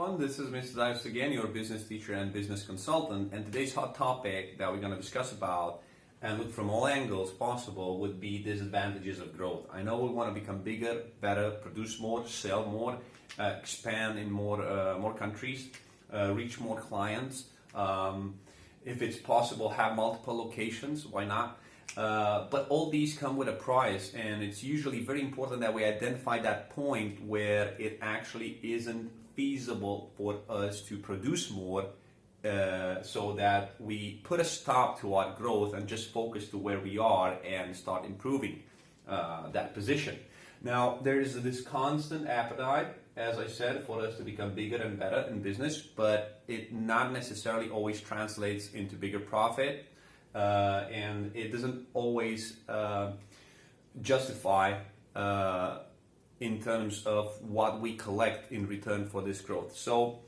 Everyone, this is Mr. Dives again, your business teacher and business consultant, and today's hot topic that we're going to discuss about and look from all angles possible would be disadvantages of growth. I know we want to become bigger, better, produce more, sell more, expand in more countries, reach more clients. If it's possible, have multiple locations, why not? But all these come with a price, and it's usually very important that we identify that point where it actually isn't feasible for us to produce more, so that we put a stop to our growth and just focus to where we are and start improving that position. Now, there is this constant appetite, as I said, for us to become bigger and better in business, but it not necessarily always translates into bigger profit. And it doesn't always justify in terms of what we collect in return for this growth. So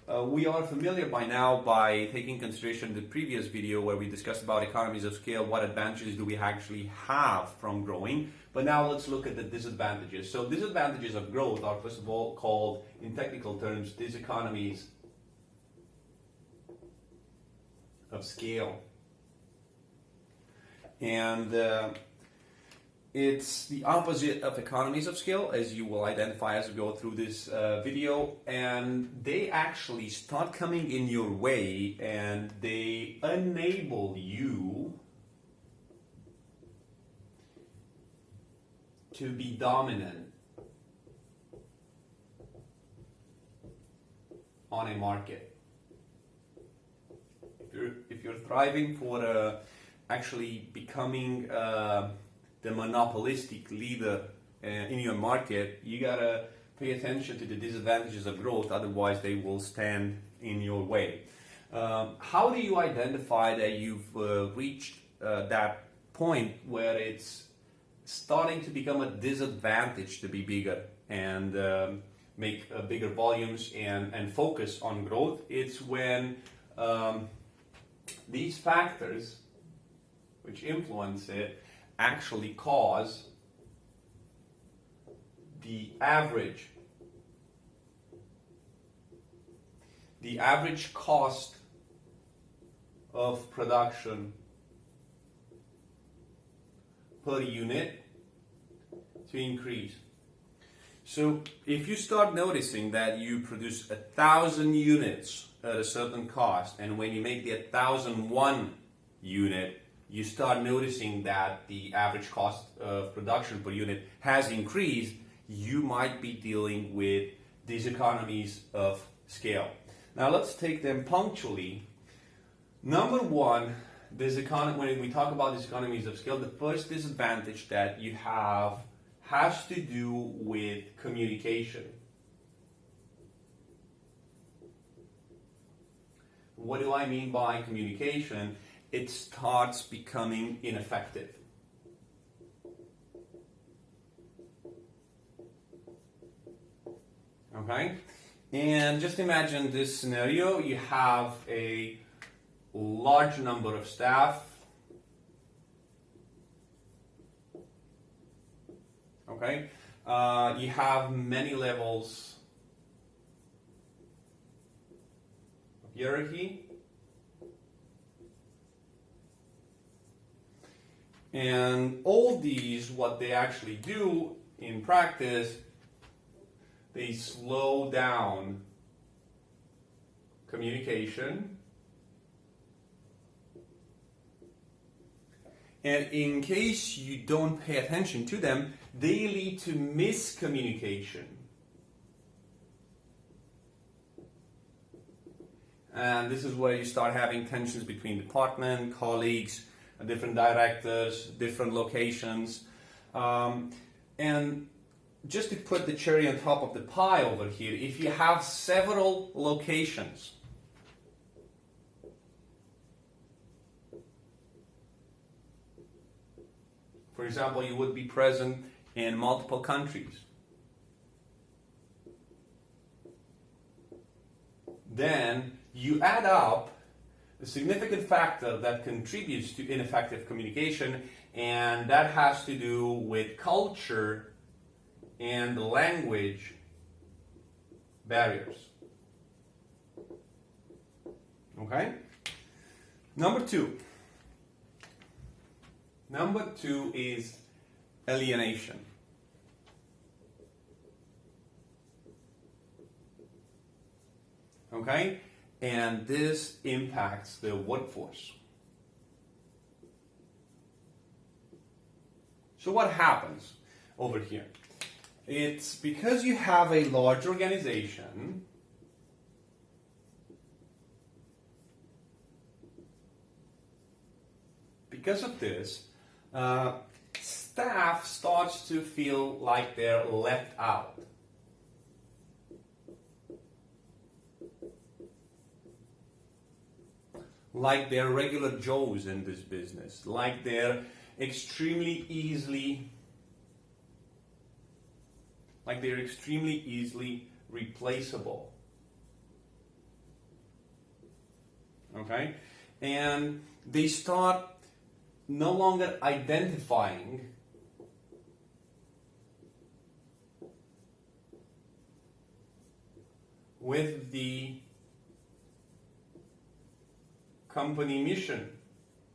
we are familiar by now by taking consideration the previous video where we discussed about economies of scale, what advantages do we actually have from growing. But now let's look at the disadvantages. So disadvantages of growth are first of all called, in technical terms, diseconomies of scale. And it's the opposite of economies of scale, as you will identify as we go through this video, and they actually start coming in your way and they enable you to be dominant on a market. If you're thriving for actually becoming the monopolistic leader in your market, you gotta pay attention to the disadvantages of growth, otherwise they will stand in your way. How do you identify that you've reached that point where it's starting to become a disadvantage to be bigger and make bigger volumes and focus on growth? It's when these factors which influence it actually cause the average cost of production per unit to increase. So if you start noticing that you produce 1,000 units at a certain cost, and when you make the 1,001 unit, you start noticing that the average cost of production per unit has increased, you might be dealing with these economies of scale. Now let's take them punctually. Number one, when we talk about these economies of scale, the first disadvantage that you have has to do with communication. What do I mean by communication? It starts becoming ineffective. Okay? And just imagine this scenario. You have a large number of staff. Okay? You have many levels of hierarchy. And all these, what they actually do in practice, they slow down communication. And in case you don't pay attention to them, they lead to miscommunication. And this is where you start having tensions between department, colleagues, different directors, different locations. And just to put the cherry on top of the pie over here, if you have several locations, for example, you would be present in multiple countries, then you add up a significant factor that contributes to ineffective communication, and that has to do with culture and language barriers. Okay? Number two. Number two is alienation. Okay? And this impacts the workforce. So what happens over here? It's because you have a large organization, because of this, staff starts to feel like they're left out. Like they're regular Joes in this business, like they're extremely easily replaceable. Okay? And they start no longer identifying with the company mission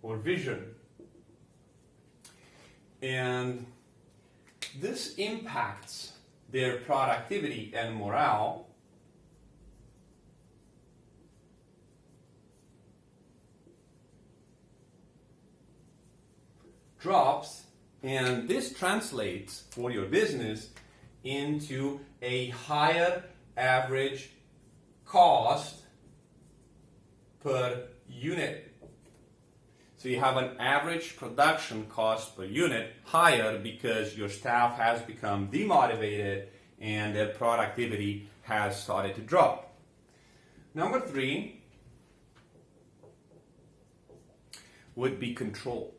or vision. And this impacts their productivity and morale. Drops, and this translates for your business into a higher average cost per unit. So you have an average production cost per unit higher because your staff has become demotivated and their productivity has started to drop. Number three would be control.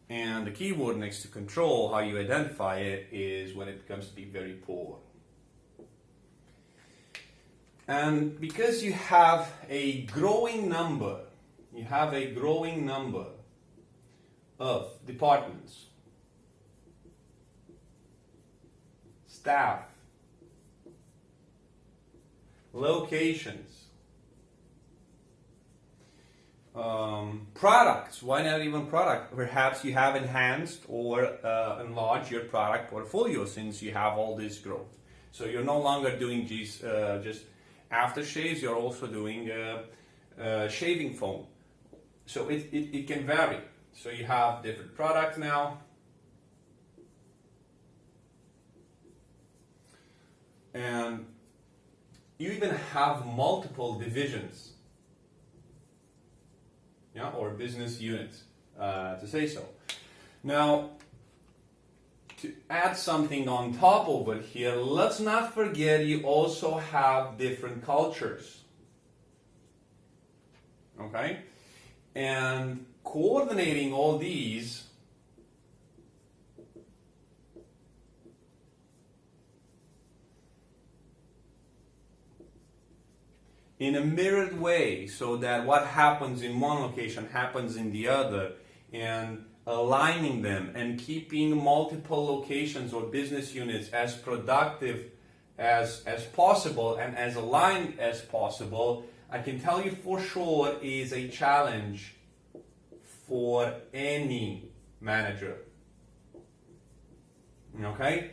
And the key word next to control, how you identify it, is when it becomes to be very poor. And because you have a growing number of departments, staff, locations, products. Why not even product? Perhaps you have enhanced or enlarged your product portfolio since you have all this growth. So you're no longer doing just aftershaves, you're also doing shaving foam. So it can vary. So you have different products now. And you even have multiple divisions. Yeah, or business units, to say so. Now, to add something on top over here, let's not forget you also have different cultures. Okay? And coordinating all these in a mirrored way, so that what happens in one location happens in the other, and aligning them and keeping multiple locations or business units as productive as possible and as aligned as possible, I can tell you for sure is a challenge for any manager. Okay?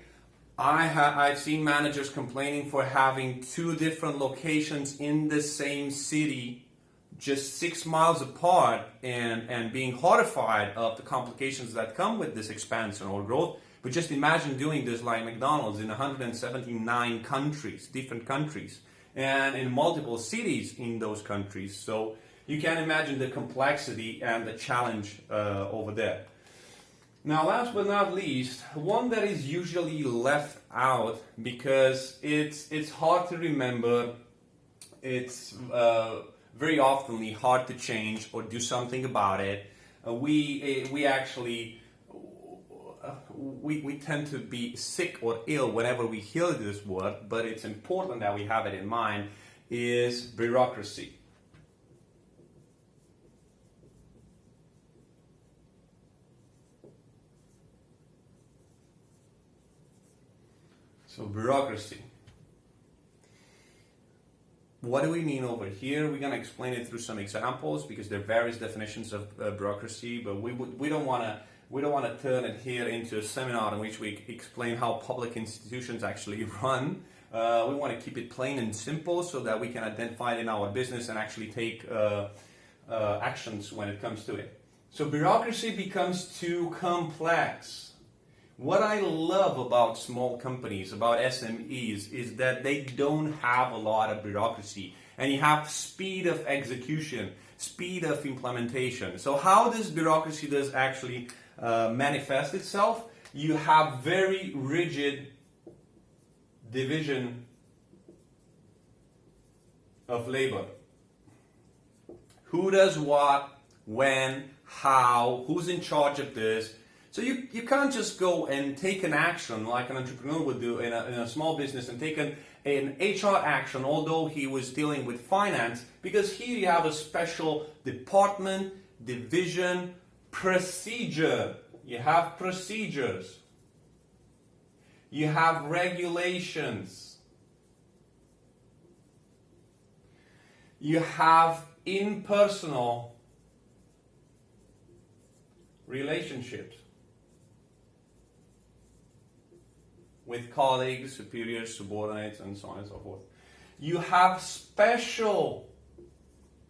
I've seen managers complaining for having two different locations in the same city, just 6 miles apart, and being horrified of the complications that come with this expansion or growth. But just imagine doing this like McDonald's in 179 countries, different countries, and in multiple cities in those countries. So you can imagine the complexity and the challenge over there. Now, last but not least, one that is usually left out because it's hard to remember, it's very often hard to change or do something about it. We actually tend to be sick or ill whenever we hear this word, but it's important that we have it in mind, is bureaucracy. So bureaucracy. what do we mean over here? We're going to explain it through some examples because there are various definitions of bureaucracy, but we don't want to turn it here into a seminar in which we explain how public institutions actually run. We want to keep it plain and simple so that we can identify it in our business and actually take actions when it comes to it. So bureaucracy becomes too complex. What I love about small companies, about SMEs, is that they don't have a lot of bureaucracy and you have speed of execution, speed of implementation. So how this bureaucracy does actually manifest itself? You have very rigid division of labor. Who does what, when, how, who's in charge of this? So you can't just go and take an action like an entrepreneur would do in a small business and take an HR action, although he was dealing with finance, because here you have a special department, division, procedure. You have procedures. You have regulations. You have impersonal relationships with colleagues, superiors, subordinates, and so on and so forth. You have special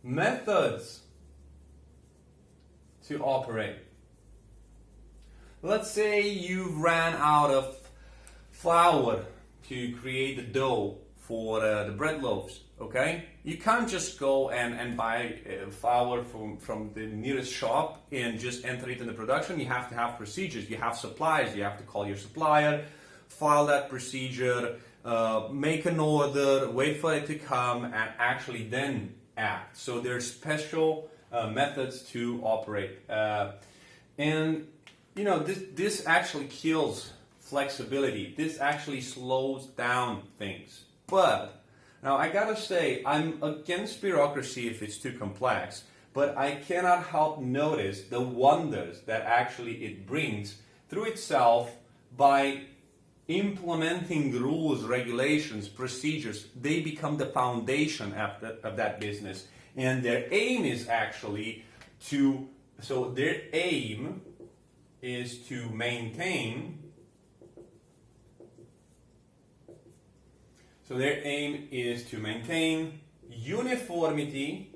methods to operate. Let's say you've ran out of flour to create the dough for the bread loaves, okay? You can't just go and buy flour from the nearest shop and just enter it in the production. You have to have procedures. You have suppliers. You have to call your supplier, file that procedure, make an order, wait for it to come, and actually then act. So there's special methods to operate. And you know, this actually kills flexibility. This actually slows down things. But now I gotta say, I'm against bureaucracy if it's too complex, but I cannot help notice the wonders that actually it brings through itself by implementing rules, regulations, procedures. They become the foundation of that business. And their aim is actually to maintain. So their aim is to maintain uniformity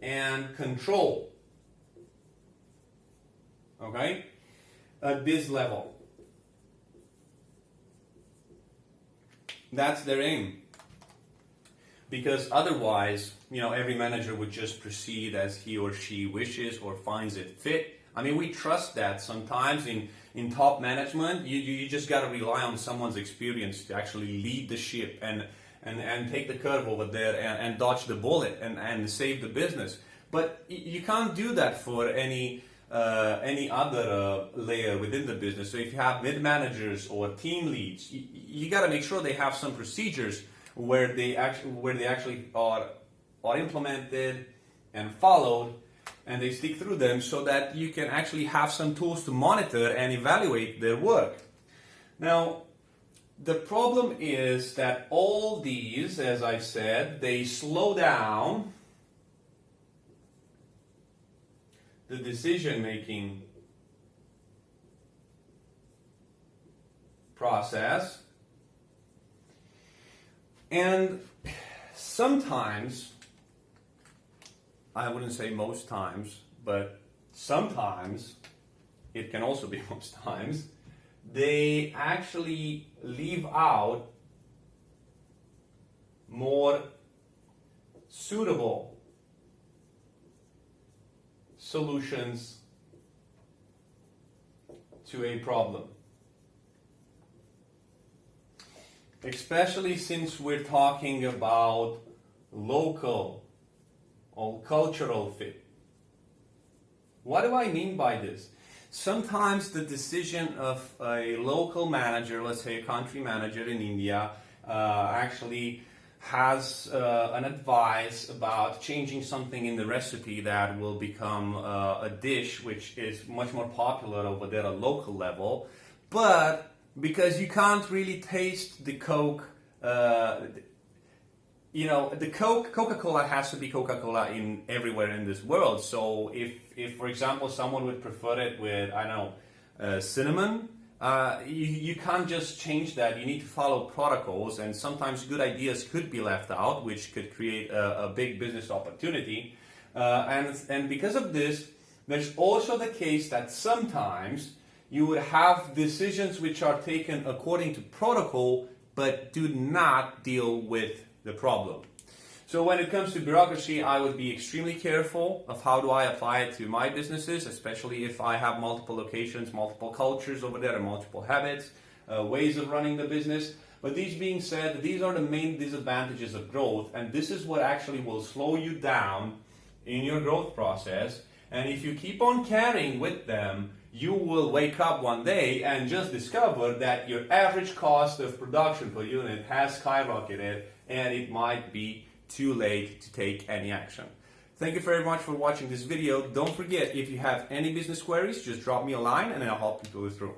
and control. Okay? At this level. That's their aim. Because otherwise, you know, every manager would just proceed as he or she wishes or finds it fit. I mean, we trust that sometimes in top management. You just got to rely on someone's experience to actually lead the ship and take the curve over there and dodge the bullet and save the business. But you can't do that for any other layer within the business. So if you have mid-managers or team leads, you got to make sure they have some procedures where they actually are implemented and followed, and they stick through them so that you can actually have some tools to monitor and evaluate their work. Now, the problem is that all these, as I said, they slow down the decision-making process, and sometimes, I wouldn't say most times, but sometimes, it can also be most times, they actually leave out more suitable solutions to a problem. Especially since we're talking about local or cultural fit. What do I mean by this? Sometimes the decision of a local manager, let's say a country manager in India, actually has an advice about changing something in the recipe that will become a dish which is much more popular over there at local level. But because you can't really taste the Coke the Coca-Cola has to be Coca-Cola in everywhere in this world. So if for example, someone would prefer it with, I don't know, cinnamon, you can't just change that. You need to follow protocols, and sometimes good ideas could be left out, which could create a big business opportunity. And because of this, there's also the case that sometimes you would have decisions which are taken according to protocol, but do not deal with the problem. So when it comes to bureaucracy, I would be extremely careful of how do I apply it to my businesses, especially if I have multiple locations, multiple cultures over there, and multiple habits, ways of running the business. But these being said, these are the main disadvantages of growth, and this is what actually will slow you down in your growth process. And if you keep on carrying with them, you will wake up one day and just discover that your average cost of production per unit has skyrocketed, and it might be too late to take any action. Thank you very much for watching this video. Don't forget, if you have any business queries, just drop me a line and I'll help you go through.